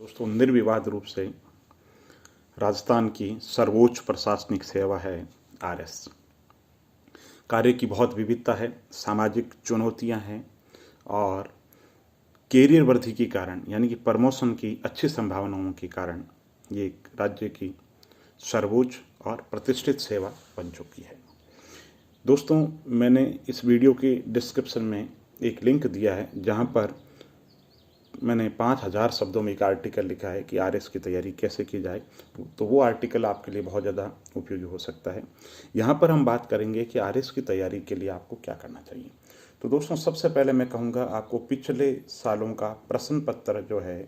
दोस्तों, निर्विवाद रूप से राजस्थान की सर्वोच्च प्रशासनिक सेवा है आरएस। कार्य की बहुत विविधता है, सामाजिक चुनौतियां हैं और कैरियर वृद्धि के कारण यानी कि प्रमोशन की अच्छी संभावनाओं के कारण ये एक राज्य की सर्वोच्च और प्रतिष्ठित सेवा बन चुकी है। दोस्तों, मैंने इस वीडियो के डिस्क्रिप्शन में एक लिंक दिया है जहां पर मैंने 5000 शब्दों में एक आर्टिकल लिखा है कि आरएस की तैयारी कैसे की जाए। तो वो आर्टिकल आपके लिए बहुत ज़्यादा उपयोगी हो सकता है। यहाँ पर हम बात करेंगे कि आरएस की तैयारी के लिए आपको क्या करना चाहिए। तो दोस्तों, सबसे पहले मैं कहूँगा आपको पिछले सालों का प्रश्न पत्र जो है,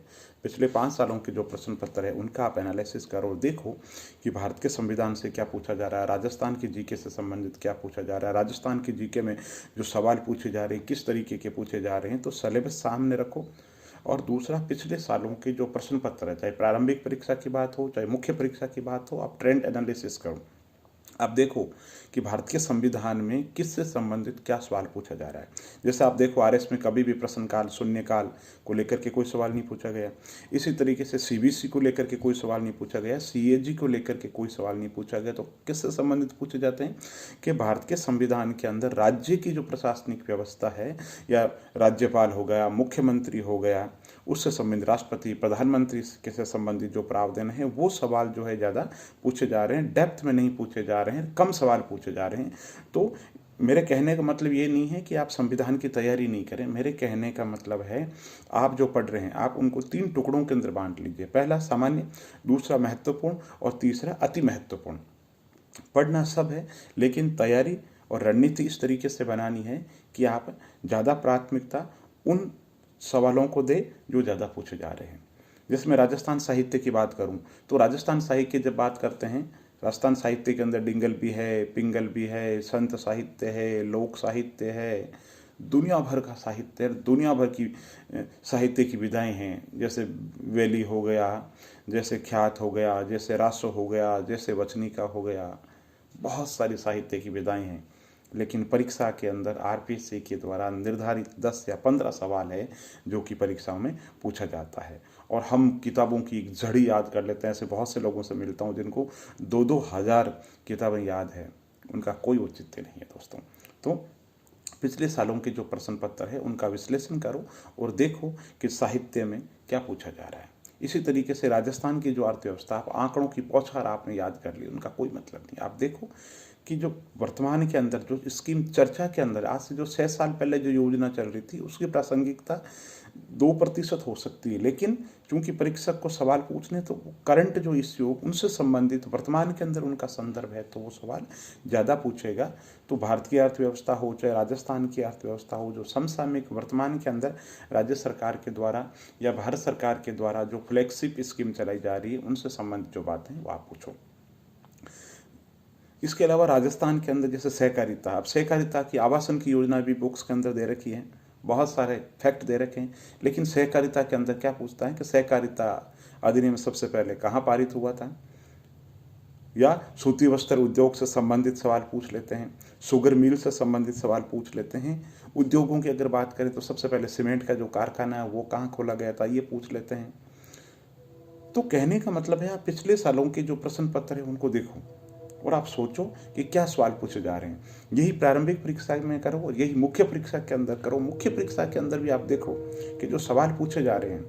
पिछले 5 सालों के जो प्रश्न पत्र है उनका आप एनालिसिस करो। देखो कि भारत के संविधान से क्या पूछा जा रहा है, राजस्थान की जीके से संबंधित क्या पूछा जा रहा है, राजस्थान की जीके में जो सवाल पूछे जा रहे हैं किस तरीके के पूछे जा रहे हैं। तो सिलेबस सामने रखो। और दूसरा, पिछले सालों के जो प्रश्न पत्र है, चाहे प्रारंभिक परीक्षा की बात हो चाहे मुख्य परीक्षा की बात हो, आप ट्रेंड एनालिसिस करो। आप देखो कि भारत के संविधान में किससे संबंधित क्या सवाल पूछा जा रहा है। जैसे आप देखो, आरएस में कभी भी प्रश्नकाल शून्यकाल को लेकर के कोई सवाल नहीं पूछा गया। इसी तरीके से सीबीएसई को लेकर के कोई सवाल नहीं पूछा गया, सीएजी को लेकर के कोई सवाल नहीं पूछा गया। तो किससे संबंधित पूछे जाते हैं कि भारत के संविधान के अंदर राज्य की जो प्रशासनिक व्यवस्था है, या राज्यपाल हो गया, मुख्यमंत्री हो गया, उससे संबंधित राष्ट्रपति प्रधानमंत्री के से संबंधित जो प्रावधान है, वो सवाल जो है ज़्यादा पूछे जा रहे हैं, डेप्थ में नहीं पूछे जा रहे हैं, कम सवाल पूछे जा रहे हैं। तो मेरे कहने का मतलब ये नहीं है कि आप संविधान की तैयारी नहीं करें। मेरे कहने का मतलब है आप जो पढ़ रहे हैं आप उनको 3 टुकड़ों के अंदर बांट लीजिए। पहला सामान्य, दूसरा महत्वपूर्ण और तीसरा अति महत्वपूर्ण। पढ़ना सब है, लेकिन तैयारी और रणनीति इस तरीके से बनानी है कि आप ज़्यादा प्राथमिकता उन सवालों को दे जो ज़्यादा पूछे जा रहे हैं। जैसे मैं राजस्थान साहित्य की बात करूं, तो राजस्थान साहित्य की जब बात करते हैं, राजस्थान साहित्य के अंदर डिंगल भी है, पिंगल भी है, संत साहित्य है, लोक साहित्य है, दुनिया भर का साहित्य है, दुनिया भर की साहित्य की विधाएं हैं। जैसे वेली हो गया, जैसे ख्यात हो गया, जैसे रासो हो गया, जैसे वचनिका हो गया, बहुत सारी साहित्य की विधाएं हैं। लेकिन परीक्षा के अंदर आरपीएससी के द्वारा निर्धारित 10 या 15 सवाल है जो कि परीक्षाओं में पूछा जाता है। और हम किताबों की एक झड़ी याद कर लेते हैं। ऐसे बहुत से लोगों से मिलता हूँ जिनको 2-2 हज़ार किताबें याद है, उनका कोई औचित्य नहीं है दोस्तों। तो पिछले सालों के जो प्रश्न पत्र है उनका विश्लेषण करो और देखो कि साहित्य में क्या पूछा जा रहा है। इसी तरीके से राजस्थान की जो अर्थव्यवस्था, आप आंकड़ों की पौछार आपने याद कर ली, उनका कोई मतलब नहीं। आप देखो कि जो वर्तमान के अंदर जो स्कीम चर्चा के अंदर, आज से जो 6 साल पहले जो योजना चल रही थी उसकी प्रासंगिकता 2% हो सकती है, लेकिन चूंकि परीक्षक को सवाल पूछने तो करंट जो इश्यू उनसे संबंधित वर्तमान के अंदर उनका संदर्भ है, तो वो सवाल ज़्यादा पूछेगा। तो भारत की अर्थव्यवस्था हो चाहे राजस्थान की अर्थव्यवस्था हो, जो समसामयिक वर्तमान के अंदर राज्य सरकार के द्वारा या भारत सरकार के द्वारा जो फ्लैगशिप स्कीम चलाई जा रही है, उनसे संबंधित जो बातें हैं वो आप पूछो। इसके अलावा राजस्थान के अंदर जैसे सहकारिता, अब सहकारिता की आवासन की योजना भी बुक्स के अंदर दे रखी है, बहुत सारे फैक्ट दे रखे हैं। लेकिन सहकारिता के अंदर क्या पूछता है कि सहकारिता अधिनियम सबसे पहले कहाँ पारित हुआ था, या सूती वस्त्र उद्योग से संबंधित सवाल पूछ लेते हैं, शुगर मिल से संबंधित सवाल पूछ लेते हैं। उद्योगों की अगर बात करें तो सबसे पहले सीमेंट का जो कारखाना है वो कहाँ खोला गया था, ये पूछ लेते हैं। तो कहने का मतलब है आप पिछले सालों के जो प्रश्न पत्र है उनको देखो और आप सोचो कि क्या सवाल पूछे जा रहे हैं। यही प्रारंभिक परीक्षा में करो और यही मुख्य परीक्षा के अंदर करो। मुख्य परीक्षा के अंदर भी आप देखो कि जो सवाल पूछे जा रहे हैं,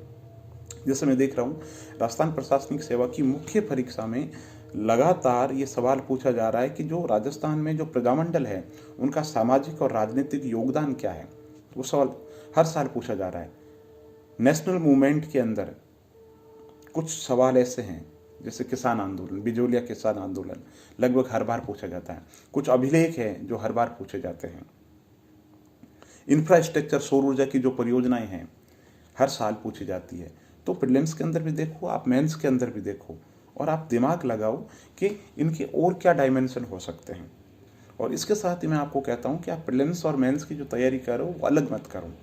जैसे मैं देख रहा हूँ राजस्थान प्रशासनिक सेवा की मुख्य परीक्षा में लगातार ये सवाल पूछा जा रहा है कि जो राजस्थान में जो प्रजामंडल है उनका सामाजिक और राजनीतिक योगदान क्या है। वो सवाल हर साल पूछा जा रहा है। नेशनल मूवमेंट के अंदर कुछ सवाल ऐसे हैं जैसे किसान आंदोलन, बिजोलिया किसान आंदोलन, लगभग हर बार पूछा जाता है। कुछ अभिलेख हैं जो हर बार पूछे जाते हैं। इंफ्रास्ट्रक्चर, सौर ऊर्जा की जो परियोजनाएं हैं हर साल पूछी जाती है। तो प्रीलिम्स के अंदर भी देखो, आप मेंस के अंदर भी देखो और आप दिमाग लगाओ कि इनके और क्या डायमेंशन हो सकते हैं। और इसके साथ ही मैं आपको कहता हूँ कि आप प्रीलिम्स और मेंस की जो तैयारी करो वो अलग मत करो।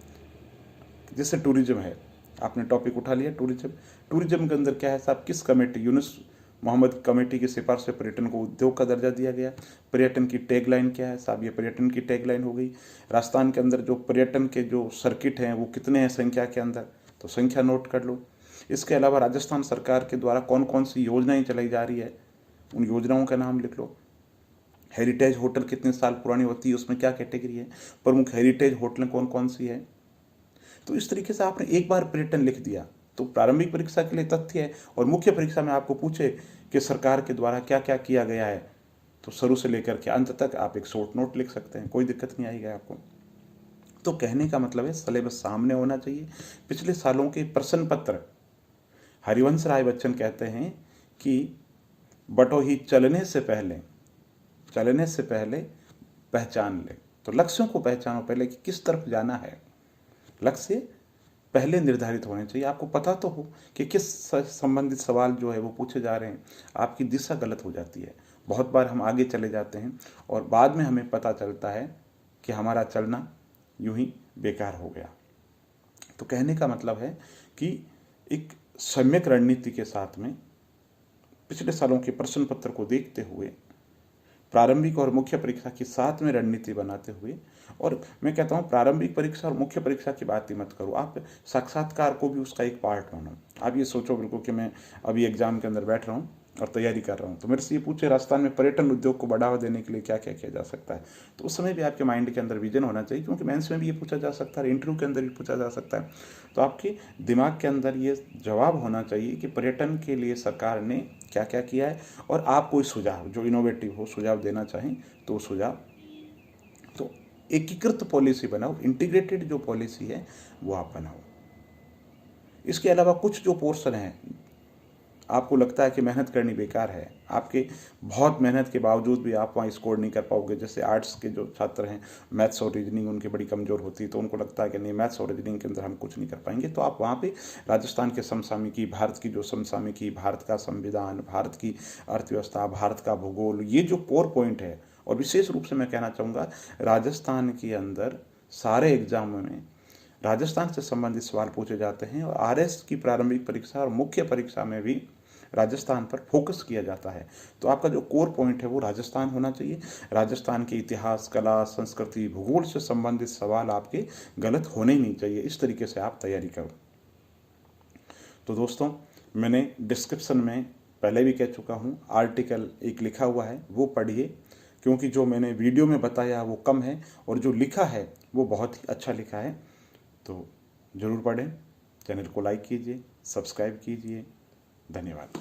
जैसे टूरिज्म है, आपने टॉपिक उठा लिया टूरिज्म। टूरिज्म के अंदर क्या है साहब, किस कमेटी, यूनुस मोहम्मद कमेटी की सिफारिश से पर्यटन को उद्योग का दर्जा दिया गया। पर्यटन की टैगलाइन क्या है साहब, ये पर्यटन की टैगलाइन हो गई। राजस्थान के अंदर जो पर्यटन के जो सर्किट हैं वो कितने हैं संख्या के अंदर, तो संख्या नोट कर लो। इसके अलावा राजस्थान सरकार के द्वारा कौन कौन सी योजनाएं चलाई जा रही है, उन योजनाओं का नाम लिख लो। हेरिटेज होटल कितने साल पुरानी होती है, उसमें क्या कैटेगरी है, प्रमुख हेरिटेज होटलें कौन कौन सी है। तो इस तरीके से आपने एक बार पर्यटन लिख दिया तो प्रारंभिक परीक्षा के लिए तथ्य है, और मुख्य परीक्षा में आपको पूछे कि सरकार के द्वारा क्या क्या किया गया है, तो शुरू से लेकर के अंत तक आप एक शॉर्ट नोट लिख सकते हैं, कोई दिक्कत नहीं आएगी आपको। तो कहने का मतलब है सिलेबस सामने होना चाहिए। पिछले सालों के प्रश्न पत्र, हरिवंश राय बच्चन कहते हैं कि बटोही चलने से पहले पहचान ले। तो लक्ष्यों को पहचानो पहले कि किस तरफ जाना है, लक्ष्य पहले निर्धारित होने चाहिए। आपको पता तो हो कि किस संबंधित सवाल जो है वो पूछे जा रहे हैं, आपकी दिशा गलत हो जाती है। बहुत बार हम आगे चले जाते हैं और बाद में हमें पता चलता है कि हमारा चलना यूं ही बेकार हो गया। तो कहने का मतलब है कि एक सम्यक रणनीति के साथ में पिछले सालों के प्रश्न पत्र को देखते हुए, प्रारंभिक और मुख्य परीक्षा की साथ में रणनीति बनाते हुए, और मैं कहता हूँ प्रारंभिक परीक्षा और मुख्य परीक्षा की बात ही मत करो, आप साक्षात्कार को भी उसका एक पार्ट मानो। आप ये सोचो बिल्कुल कि मैं अभी एग्जाम के अंदर बैठ रहा हूँ और तैयारी कर रहा हूँ, तो मेरे से ये पूछे राजस्थान में पर्यटन उद्योग को बढ़ावा देने के लिए क्या क्या किया जा सकता है, तो उस समय भी आपके माइंड के अंदर विजन होना चाहिए, क्योंकि मेंस में भी ये पूछा जा सकता है, इंटरव्यू के अंदर भी पूछा जा सकता है। तो आपके दिमाग के अंदर ये जवाब होना चाहिए कि पर्यटन के लिए सरकार ने क्या क्या किया है, और आप कोई सुझाव जो इनोवेटिव हो सुझाव देना चाहें तो सुझाव, तो एकीकृत पॉलिसी बनाओ, इंटीग्रेटेड जो पॉलिसी है वो आप बनाओ। इसके अलावा कुछ जो पोर्शन है आपको लगता है कि मेहनत करनी बेकार है, आपके बहुत मेहनत के बावजूद भी आप वहाँ स्कोर नहीं कर पाओगे, जैसे आर्ट्स के जो छात्र हैं मैथ्स और रीजनिंग उनकी बड़ी कमज़ोर होती है, तो उनको लगता है कि नहीं मैथ्स और रीजनिंग के अंदर हम कुछ नहीं कर पाएंगे, तो आप वहाँ पे राजस्थान के समसामयिकी, भारत की जो समसामयिकी, भारत का संविधान, भारत की अर्थव्यवस्था, भारत का भूगोल, ये जो कोर पॉइंट है, और विशेष रूप से मैं कहना चाहूँगा राजस्थान के अंदर सारे एग्जामों में राजस्थान से संबंधित सवाल पूछे जाते हैं, और आरएस की प्रारंभिक परीक्षा और मुख्य परीक्षा में भी राजस्थान पर फोकस किया जाता है। तो आपका जो कोर पॉइंट है वो राजस्थान होना चाहिए। राजस्थान के इतिहास, कला, संस्कृति, भूगोल से संबंधित सवाल आपके गलत होने ही नहीं चाहिए। इस तरीके से आप तैयारी करो। तो दोस्तों, मैंने डिस्क्रिप्शन में पहले भी कह चुका हूँ, आर्टिकल एक लिखा हुआ है वो पढ़िए, क्योंकि जो मैंने वीडियो में बताया वो कम है और जो लिखा है वो बहुत ही अच्छा लिखा है। तो ज़रूर पढ़ें, चैनल को लाइक कीजिए, सब्सक्राइब कीजिए। धन्यवाद।